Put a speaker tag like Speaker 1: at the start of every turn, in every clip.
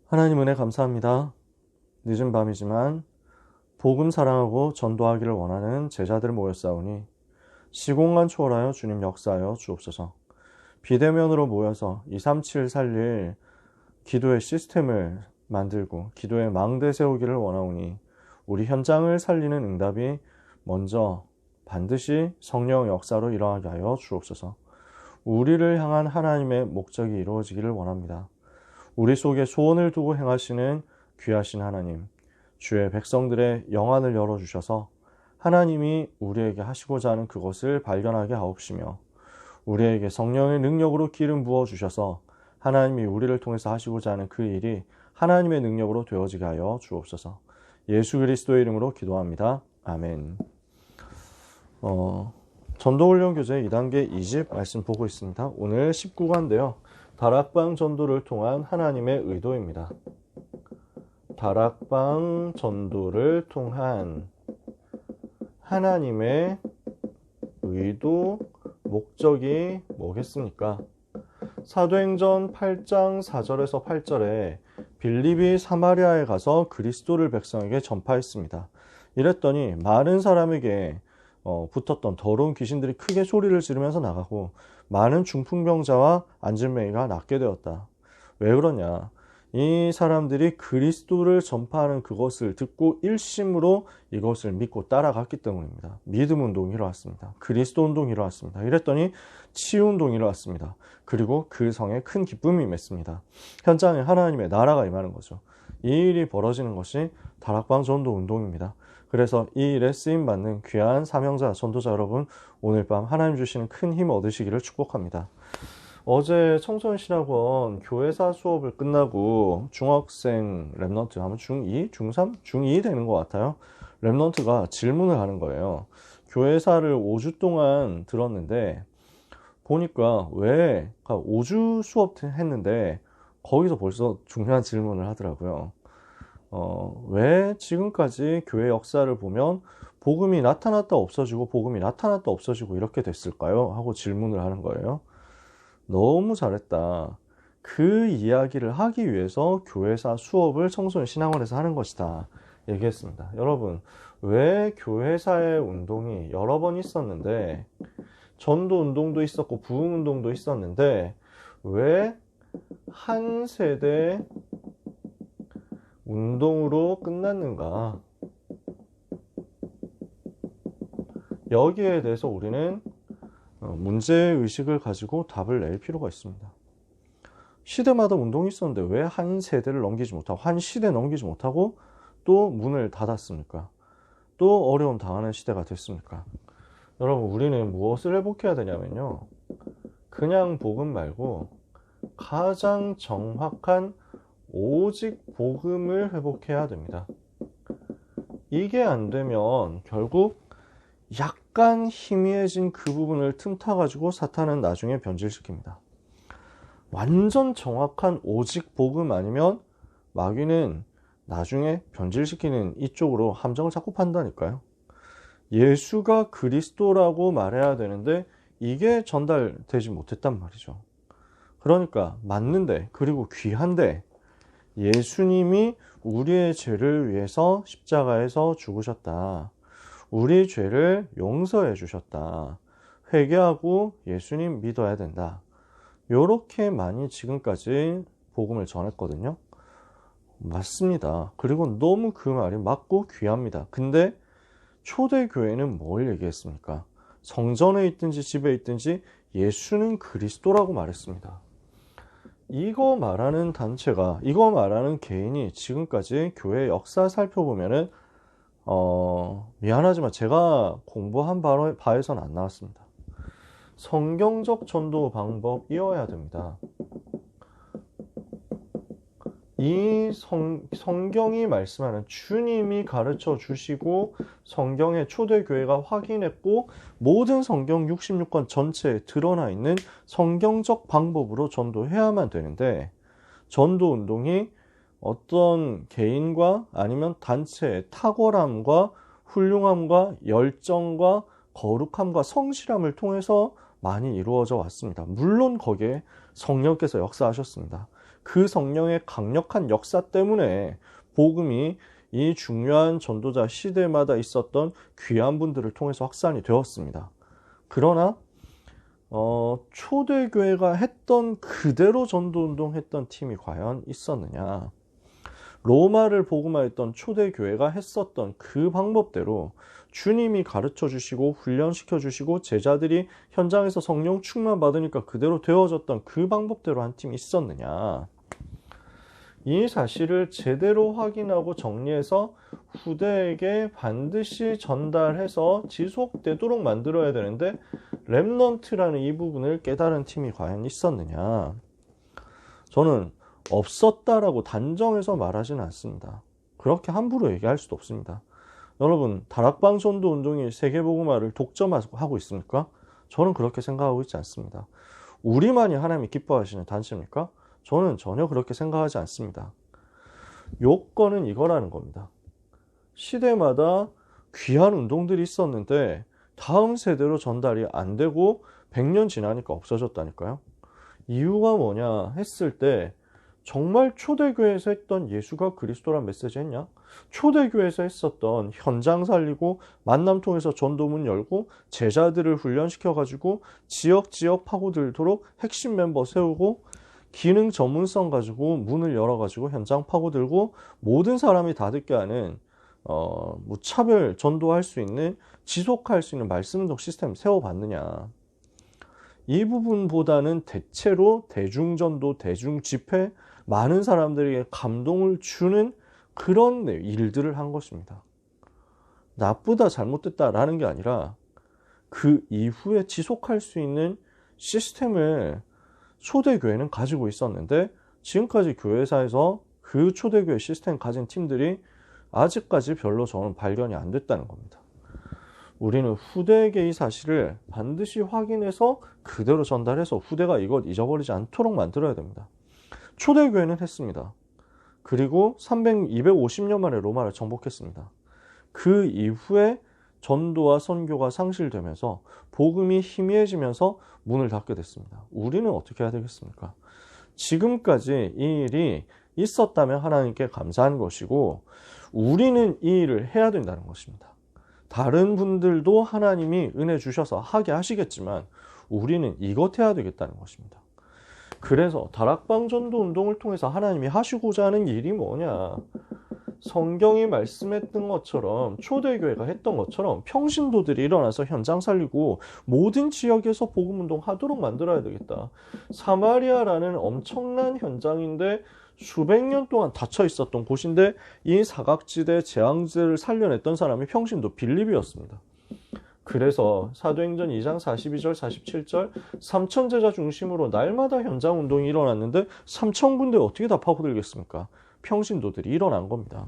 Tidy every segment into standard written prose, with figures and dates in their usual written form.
Speaker 1: 하나님 은혜 감사합니다. 늦은 밤이지만 복음 사랑하고 전도하기를 원하는 제자들 모였사오니 시공간 초월하여 주님 역사하여 주옵소서. 비대면으로 모여서 237 살릴 기도의 시스템을 만들고 기도의 망대 세우기를 원하오니 우리 현장을 살리는 응답이 먼저 반드시 성령 역사로 일어나게 하여 주옵소서. 우리를 향한 하나님의 목적이 이루어지기를 원합니다. 우리 속에 소원을 두고 행하시는 귀하신 하나님, 주의 백성들의 영안을 열어주셔서 하나님이 우리에게 하시고자 하는 그것을 발견하게 하옵시며 우리에게 성령의 능력으로 기름 부어주셔서 하나님이 우리를 통해서 하시고자 하는 그 일이 하나님의 능력으로 되어지게 하여 주옵소서. 예수 그리스도의 이름으로 기도합니다. 아멘. 전도훈련교재 2단계 2집 말씀 보고 있습니다. 오늘 19과인데요. 다락방 전도를 통한 하나님의 의도입니다. 다락방 전도를 통한 하나님의 의도, 목적이 뭐겠습니까? 사도행전 8장 4절에서 8절에 빌립이 사마리아에 가서 그리스도를 백성에게 전파했습니다. 이랬더니 많은 사람에게 붙었던 더러운 귀신들이 크게 소리를 지르면서 나가고 많은 중풍병자와 안진뱅이가 낫게 되었다. 왜 그러냐? 이 사람들이 그리스도를 전파하는 그것을 듣고 일심으로 이것을 믿고 따라갔기 때문입니다. 믿음 운동이 일어났습니다. 그리스도 운동이 일어났습니다. 이랬더니 치유 운동이 일어났습니다. 그리고 그 성에 큰 기쁨이 임했습니다. 현장에 하나님의 나라가 임하는 거죠. 이 일이 벌어지는 것이 다락방 전도 운동입니다. 그래서 이 일에 쓰임받는 귀한 사명자, 전도자 여러분, 오늘 밤 하나님 주시는 큰 힘 얻으시기를 축복합니다. 어제 청소년 신학원 교회사 수업을 끝나고 중학생 랩넌트 하면 중2? 중3? 중2 되는 것 같아요. 랩넌트가 질문을 하는 거예요. 교회사를 5주 동안 들었는데 보니까 왜 5주 수업 했는데 거기서 벌써 중요한 질문을 하더라고요. 왜 지금까지 교회 역사를 보면 복음이 나타났다 없어지고 복음이 나타났다 없어지고 이렇게 됐을까요? 하고 질문을 하는 거예요. 너무 잘했다. 그 이야기를 하기 위해서 교회사 수업을 청소년 신학원에서 하는 것이다. 얘기했습니다. 여러분, 왜 교회사의 운동이 여러 번 있었는데 전도 운동도 있었고 부흥 운동도 있었는데 왜 한 세대 운동으로 끝났는가? 여기에 대해서 우리는 문제의식을 가지고 답을 낼 필요가 있습니다. 시대마다 운동이 있었는데 왜 한 세대를 넘기지 못하고 한 시대 넘기지 못하고 또 문을 닫았습니까? 또 어려움 당하는 시대가 됐습니까? 여러분, 우리는 무엇을 회복해야 되냐면요, 그냥 복음 말고 가장 정확한 오직 복음을 회복해야 됩니다. 이게 안 되면 결국 약간 희미해진 그 부분을 틈타가지고 사탄은 나중에 변질시킵니다. 완전 정확한 오직 복음 아니면 마귀는 나중에 변질시키는 이쪽으로 함정을 자꾸 판다니까요. 예수가 그리스도라고 말해야 되는데 이게 전달되지 못했단 말이죠. 그러니까 맞는데, 그리고 귀한데, 예수님이 우리의 죄를 위해서 십자가에서 죽으셨다. 우리 죄를 용서해 주셨다. 회개하고 예수님 믿어야 된다. 요렇게 많이 지금까지 복음을 전했거든요. 맞습니다. 그리고 너무 그 말이 맞고 귀합니다. 근데 초대교회는 뭘 얘기했습니까? 성전에 있든지 집에 있든지 예수는 그리스도라고 말했습니다. 이거 말하는 단체가, 이거 말하는 개인이 지금까지 교회 역사 살펴보면은 미안하지만 제가 공부한 바에선 안 나왔습니다. 성경적 전도 방법이어야 됩니다. 이 성경이 말씀하는, 주님이 가르쳐 주시고 성경의 초대교회가 확인했고 모든 성경 66권 전체에 드러나 있는 성경적 방법으로 전도해야만 되는데, 전도운동이 어떤 개인과 아니면 단체의 탁월함과 훌륭함과 열정과 거룩함과 성실함을 통해서 많이 이루어져 왔습니다. 물론 거기에 성령께서 역사하셨습니다. 그 성령의 강력한 역사 때문에 복음이 이 중요한 전도자 시대마다 있었던 귀한 분들을 통해서 확산이 되었습니다. 그러나 초대교회가 했던 그대로 전도운동 했던 팀이 과연 있었느냐? 로마를 복음화했던 초대교회가 했었던 그 방법대로 주님이 가르쳐 주시고 훈련시켜 주시고 제자들이 현장에서 성령 충만 받으니까 그대로 되어졌던 그 방법대로 한 팀이 있었느냐? 이 사실을 제대로 확인하고 정리해서 후대에게 반드시 전달해서 지속되도록 만들어야 되는데 렘넌트라는 이 부분을 깨달은 팀이 과연 있었느냐? 저는 없었다라고 단정해서 말하지는 않습니다. 그렇게 함부로 얘기할 수도 없습니다. 여러분, 다락방 전도 운동이 세계복음화를 독점하고 있습니까? 저는 그렇게 생각하고 있지 않습니다. 우리만이 하나님이 기뻐하시는 단체입니까? 저는 전혀 그렇게 생각하지 않습니다. 요건은 이거라는 겁니다. 시대마다 귀한 운동들이 있었는데 다음 세대로 전달이 안 되고 100년 지나니까 없어졌다니까요. 이유가 뭐냐 했을 때 정말 초대교회에서 했던 예수가 그리스도란 메시지 했냐? 초대교회에서 했었던 현장 살리고 만남 통해서 전도문 열고 제자들을 훈련시켜가지고 지역 파고들도록 핵심 멤버 세우고 기능 전문성 가지고 문을 열어가지고 현장 파고들고 모든 사람이 다 듣게 하는 무차별 전도할 수 있는 지속할 수 있는 말씀운동 시스템 세워봤느냐? 이 부분보다는 대체로 대중전도, 대중집회, 많은 사람들에게 감동을 주는 그런 일들을 한 것입니다. 나쁘다, 잘못됐다라는 게 아니라 그 이후에 지속할 수 있는 시스템을 초대교회는 가지고 있었는데 지금까지 교회사에서 그 초대교회 시스템 가진 팀들이 아직까지 별로 저는 발견이 안 됐다는 겁니다. 우리는 후대에게 이 사실을 반드시 확인해서 그대로 전달해서 후대가 이것 잊어버리지 않도록 만들어야 됩니다. 초대교회는 했습니다. 그리고 250년 만에 로마를 정복했습니다. 그 이후에 전도와 선교가 상실되면서 복음이 희미해지면서 문을 닫게 됐습니다. 우리는 어떻게 해야 되겠습니까? 지금까지 이 일이 있었다면 하나님께 감사한 것이고 우리는 이 일을 해야 된다는 것입니다. 다른 분들도 하나님이 은혜 주셔서 하게 하시겠지만 우리는 이것 해야 되겠다는 것입니다. 그래서 다락방 전도 운동을 통해서 하나님이 하시고자 하는 일이 뭐냐? 성경이 말씀했던 것처럼 초대교회가 했던 것처럼 평신도들이 일어나서 현장 살리고 모든 지역에서 복음운동 하도록 만들어야 되겠다. 사마리아라는 엄청난 현장인데 수백 년 동안 닫혀 있었던 곳인데 이 사각지대 재앙지대를 살려냈던 사람이 평신도 빌립이었습니다. 그래서 사도행전 2장 42절 47절 3천 제자 중심으로 날마다 현장 운동이 일어났는데 3천 군데 어떻게 다 파고들겠습니까? 평신도들이 일어난 겁니다.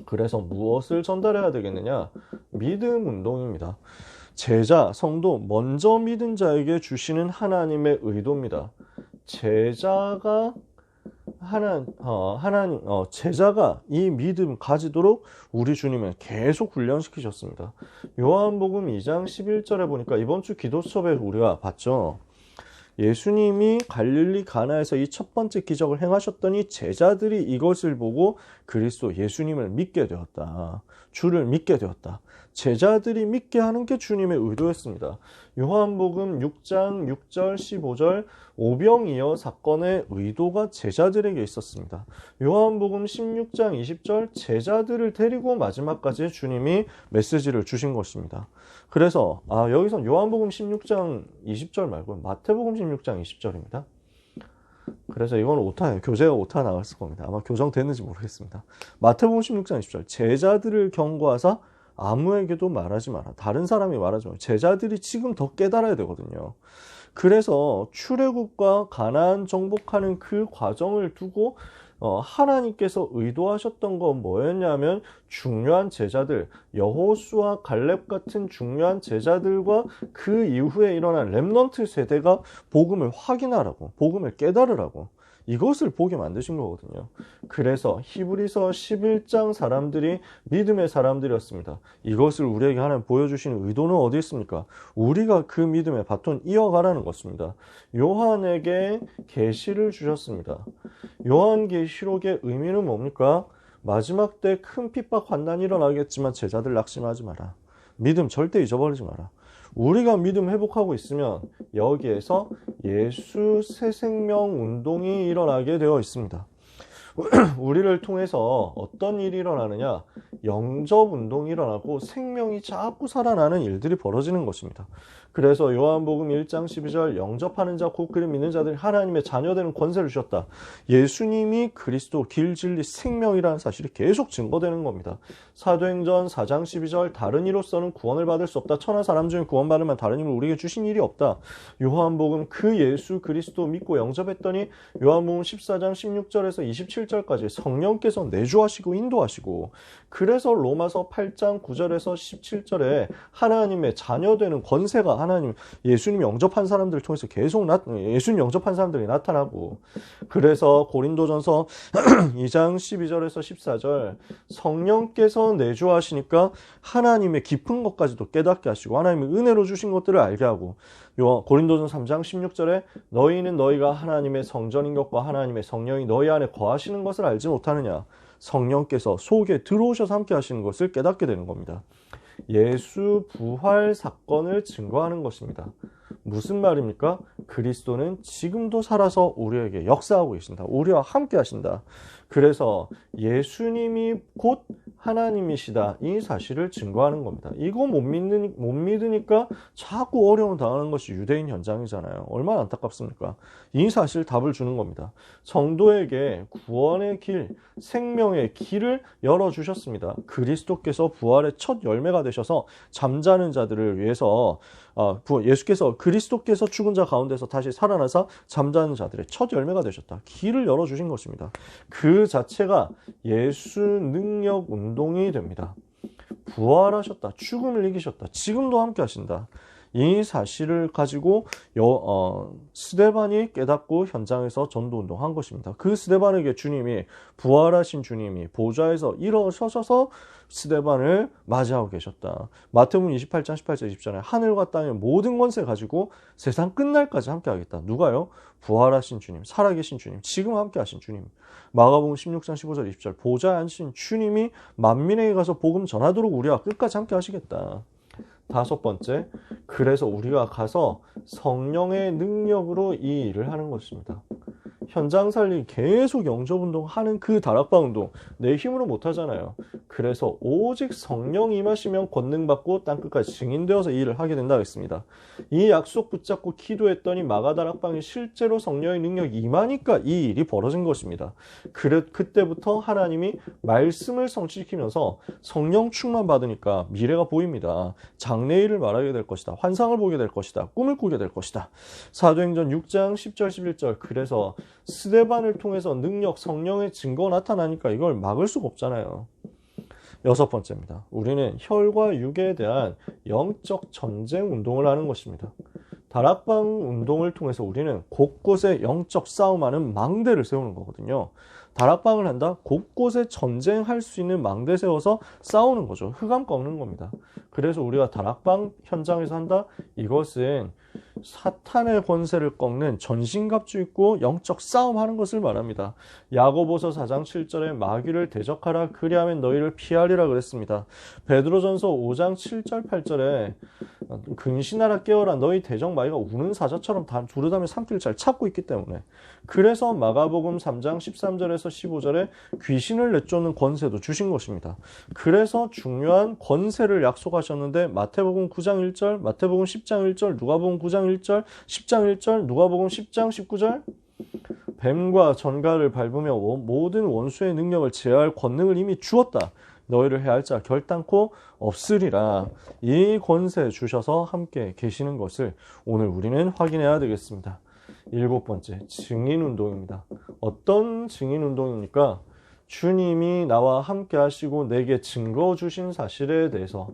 Speaker 1: 그래서 무엇을 전달해야 되겠느냐? 믿음 운동입니다. 제자, 성도, 먼저 믿은 자에게 주시는 하나님의 의도입니다. 제자가 제자가 이 믿음 가지도록 우리 주님은 계속 훈련시키셨습니다. 요한복음 2장 11절에 보니까 이번 주 기도 수업에 우리가 봤죠. 예수님이 갈릴리 가나에서 이 첫 번째 기적을 행하셨더니 제자들이 이것을 보고 그리스도 예수님을 믿게 되었다. 주를 믿게 되었다. 제자들이 믿게 하는 게 주님의 의도였습니다. 요한복음 6장 6절 15절 오병이어 사건의 의도가 제자들에게 있었습니다. 요한복음 16장 20절 제자들을 데리고 마지막까지 주님이 메시지를 주신 것입니다. 그래서 여기서 요한복음 16장 20절 말고 마태복음 16장 20절입니다. 그래서 이건 오타예요. 교재가 오타 나왔을 겁니다. 아마 교정됐는지 모르겠습니다. 마태복음 16장 20절 제자들을 경고하사 아무에게도 말하지 마라. 다른 사람이 말하지 마라. 제자들이 지금 더 깨달아야 되거든요. 그래서 출애굽과 가나안 정복하는 그 과정을 두고 하나님께서 의도하셨던 건 뭐였냐면 중요한 제자들, 여호수아, 갈렙 같은 중요한 제자들과 그 이후에 일어난 렘넌트 세대가 복음을 확인하라고, 복음을 깨달으라고. 이것을 보게 만드신 거거든요. 그래서 히브리서 11장 사람들이 믿음의 사람들이었습니다. 이것을 우리에게 하나님 보여주시는 의도는 어디 있습니까? 우리가 그 믿음의 바톤 이어가라는 것입니다. 요한에게 계시를 주셨습니다. 요한계시록의 의미는 뭡니까? 마지막 때 큰 핍박 환난이 일어나겠지만 제자들 낙심하지 마라. 믿음 절대 잊어버리지 마라. 우리가 믿음 회복하고 있으면 여기에서 예수 새 생명 운동이 일어나게 되어 있습니다. 우리를 통해서 어떤 일이 일어나느냐? 영접 운동이 일어나고 생명이 자꾸 살아나는 일들이 벌어지는 것입니다. 그래서 요한복음 1장 12절 영접하는 자 곧 그를 믿는 자들이 하나님의 자녀되는 권세를 주셨다. 예수님이 그리스도 길 진리 생명이라는 사실이 계속 증거되는 겁니다. 사도행전 4장 12절 다른 이로서는 구원을 받을 수 없다. 천하 사람 중에 구원받으면 다른 힘을 우리에게 주신 일이 없다. 요한복음 그 예수 그리스도 믿고 영접했더니 요한복음 14장 16절에서 27절까지 성령께서 내주하시고 인도하시고 그래서 로마서 8장 9절에서 17절에 하나님의 자녀되는 권세가 하나님 예수님 영접한 사람들을 통해서 계속 예수님 영접한 사람들이 나타나고 그래서 고린도전서 2장 12절에서 14절 성령께서 내주하시니까 하나님의 깊은 것까지도 깨닫게 하시고 하나님의 은혜로 주신 것들을 알게 하고 고린도전 3장 16절에 너희는 너희가 하나님의 성전인 것과 하나님의 성령이 너희 안에 거하시는 것을 알지 못하느냐. 성령께서 속에 들어오셔서 함께 하시는 것을 깨닫게 되는 겁니다. 예수 부활 사건을 증거하는 것입니다. 무슨 말입니까? 그리스도는 지금도 살아서 우리에게 역사하고 계신다. 우리와 함께 하신다. 그래서 예수님이 곧 하나님이시다. 이 사실을 증거하는 겁니다. 이거 못 믿으니까 자꾸 어려움 당하는 것이 유대인 현장이잖아요. 얼마나 안타깝습니까? 이 사실 답을 주는 겁니다. 성도에게 구원의 길, 생명의 길을 열어주셨습니다. 그리스도께서 부활의 첫 열매가 되셔서 잠자는 자들을 위해서 예수께서 그리스도께서 죽은 자 가운데서 다시 살아나서 잠자는 자들의 첫 열매가 되셨다. 길을 열어주신 것입니다. 그 자체가 예수 능력 운동이 됩니다. 부활하셨다. 죽음을 이기셨다. 지금도 함께 하신다. 이 사실을 가지고 스데반이 깨닫고 현장에서 전도운동한 것입니다. 그 스데반에게 주님이 부활하신 주님이 보좌에서 일어서셔서 스데반을 맞이하고 계셨다. 마태복음 28장 18절 20절에 하늘과 땅의 모든 권세 가지고 세상 끝날까지 함께 하겠다. 누가요? 부활하신 주님, 살아계신 주님, 지금 함께 하신 주님. 마가복음 16장 15절 20절 보좌에 앉으신 주님이 만민에게 가서 복음 전하도록 우리와 끝까지 함께 하시겠다. 다섯 번째, 그래서 우리가 가서 성령의 능력으로 이 일을 하는 것입니다. 현장 살리 계속 영접운동 하는 그 다락방 운동 내 힘으로 못하잖아요. 그래서 오직 성령 임하시면 권능받고 땅끝까지 증인되어서 이 일을 하게 된다 했습니다. 이 약속 붙잡고 기도했더니 마가다락방에 실제로 성령의 능력이 임하니까 이 일이 벌어진 것입니다. 그때부터 하나님이 말씀을 성취시키면서 성령 충만 받으니까 미래가 보입니다. 장래일을 말하게 될 것이다. 환상을 보게 될 것이다. 꿈을 꾸게 될 것이다. 사도행전 6장 10절 11절 그래서 스데반을 통해서 능력 성령의 증거가 나타나니까 이걸 막을 수가 없잖아요. 여섯 번째입니다. 우리는 혈과 육에 대한 영적 전쟁 운동을 하는 것입니다. 다락방 운동을 통해서 우리는 곳곳에 영적 싸움하는 망대를 세우는 거거든요. 다락방을 한다? 곳곳에 전쟁할 수 있는 망대 세워서 싸우는 거죠. 흑암 꺾는 겁니다. 그래서 우리가 다락방 현장에서 한다? 이것은 사탄의 권세를 꺾는 전신갑주 입고 영적 싸움하는 것을 말합니다. 야고보서 4장 7절에 마귀를 대적하라 그리하면 너희를 피하리라 그랬습니다. 베드로전서 5장 7절 8절에 근신하라 깨어라 너희 대적 마귀가 우는 사자처럼 두루다며 삼키를 잘 찾고 있기 때문에 그래서 마가복음 3장 13절에서 15절에 귀신을 내쫓는 권세도 주신 것입니다. 그래서 중요한 권세를 약속하셨는데 마태복음 9장 1절, 마태복음 10장 1절, 누가복음 9장 1절, 10장 1절, 누가복음 10장 19절 뱀과 전갈을 밟으며 모든 원수의 능력을 제어할 권능을 이미 주었다. 너희를 해할 자 결단코 없으리라. 이 권세 주셔서 함께 계시는 것을 오늘 우리는 확인해야 되겠습니다. 일곱 번째, 증인운동입니다. 어떤 증인운동입니까? 주님이 나와 함께 하시고 내게 증거 주신 사실에 대해서,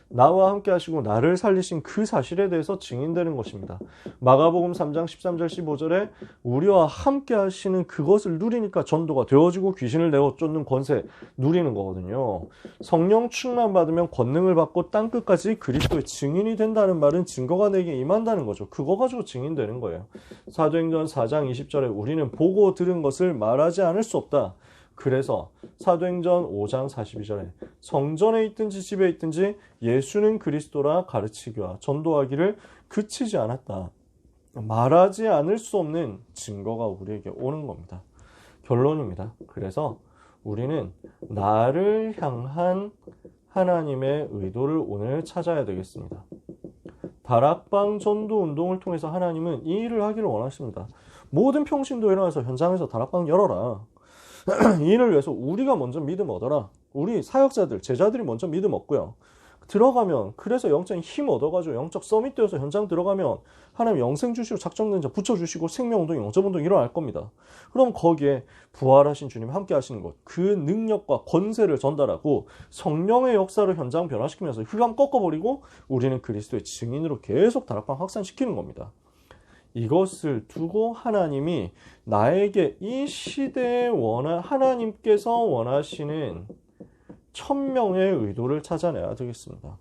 Speaker 1: 나와 함께 하시고 나를 살리신 그 사실에 대해서 증인되는 것입니다. 마가복음 3장 13절 15절에 우리와 함께 하시는 그것을 누리니까 전도가 되어지고 귀신을 내어 쫓는 권세 누리는 거거든요. 성령 충만 받으면 권능을 받고 땅끝까지 그리스도의 증인이 된다는 말은 증거가 내게 임한다는 거죠. 그거 가지고 증인되는 거예요. 사도행전 4장 20절에 우리는 보고 들은 것을 말하지 않을 수 없다. 그래서 사도행전 5장 42절에 성전에 있든지 집에 있든지 예수는 그리스도라 가르치기와 전도하기를 그치지 않았다. 말하지 않을 수 없는 증거가 우리에게 오는 겁니다. 결론입니다. 그래서 우리는 나를 향한 하나님의 의도를 오늘 찾아야 되겠습니다. 다락방 전도 운동을 통해서 하나님은 이 일을 하기를 원하십니다. 모든 평신도 일어나서 현장에서 다락방 열어라. 이 일을 위해서 우리가 먼저 믿음 얻어라. 우리 사역자들, 제자들이 먼저 믿음 얻고요. 들어가면, 그래서 영적인 힘 얻어가지고 영적 서밋 되어서 현장 들어가면 하나님 영생 주시고 작정된 자 붙여주시고 생명운동, 영접운동 일어날 겁니다. 그럼 거기에 부활하신 주님 함께 하시는 것, 그 능력과 권세를 전달하고 성령의 역사를 현장 변화시키면서 흑암 꺾어버리고 우리는 그리스도의 증인으로 계속 다락방 확산시키는 겁니다. 이것을 두고 하나님이 나에게 이 시대에 하나님께서 원하시는 1000명의 의도를 찾아내야 되겠습니다.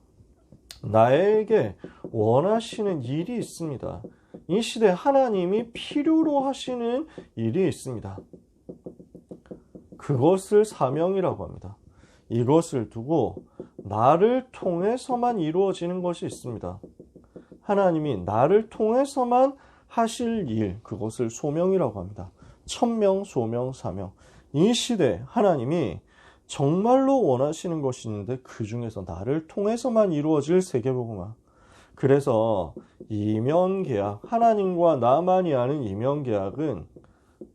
Speaker 1: 나에게 원하시는 일이 있습니다. 이 시대에 하나님이 필요로 하시는 일이 있습니다. 그것을 사명이라고 합니다. 이것을 두고 나를 통해서만 이루어지는 것이 있습니다. 하나님이 나를 통해서만 하실 일, 그것을 소명이라고 합니다. 1000명, 소명, 사명. 이 시대 하나님이 정말로 원하시는 것이 있는데 그 중에서 나를 통해서만 이루어질 세계복음화. 그래서 이면계약, 하나님과 나만이 아는 이면계약은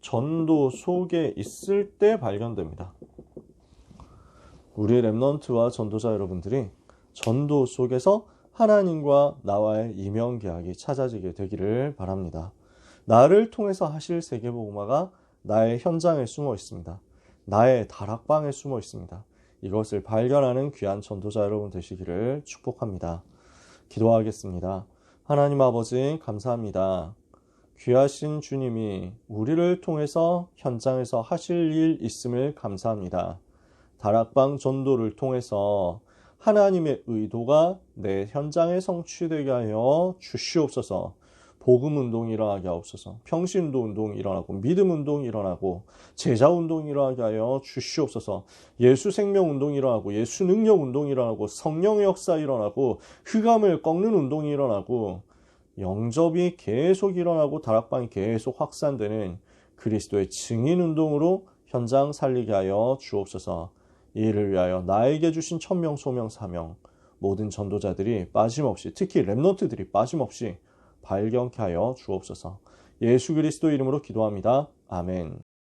Speaker 1: 전도 속에 있을 때 발견됩니다. 우리 렘넌트와 전도자 여러분들이 전도 속에서 하나님과 나와의 이면계약이 찾아지게 되기를 바랍니다. 나를 통해서 하실 세계복음화가 나의 현장에 숨어 있습니다. 나의 다락방에 숨어 있습니다. 이것을 발견하는 귀한 전도자 여러분 되시기를 축복합니다. 기도하겠습니다. 하나님 아버지 감사합니다. 귀하신 주님이 우리를 통해서 현장에서 하실 일 있음을 감사합니다. 다락방 전도를 통해서 하나님의 의도가 내 현장에 성취되게 하여 주시옵소서. 복음운동이 일어나게 하옵소서. 평신도 운동이 일어나고 믿음 운동이 일어나고 제자 운동이 일어나게 하여 주시옵소서. 예수 생명 운동이 일어나고 예수 능력 운동이 일어나고 성령의 역사 일어나고 흑암을 꺾는 운동이 일어나고 영접이 계속 일어나고 다락방이 계속 확산되는 그리스도의 증인 운동으로 현장 살리게 하여 주옵소서. 이를 위하여 나에게 주신 1000명, 소명, 사명 모든 전도자들이 빠짐없이, 특히 렘넌트들이 빠짐없이 발견케 하여 주옵소서. 예수 그리스도 이름으로 기도합니다. 아멘.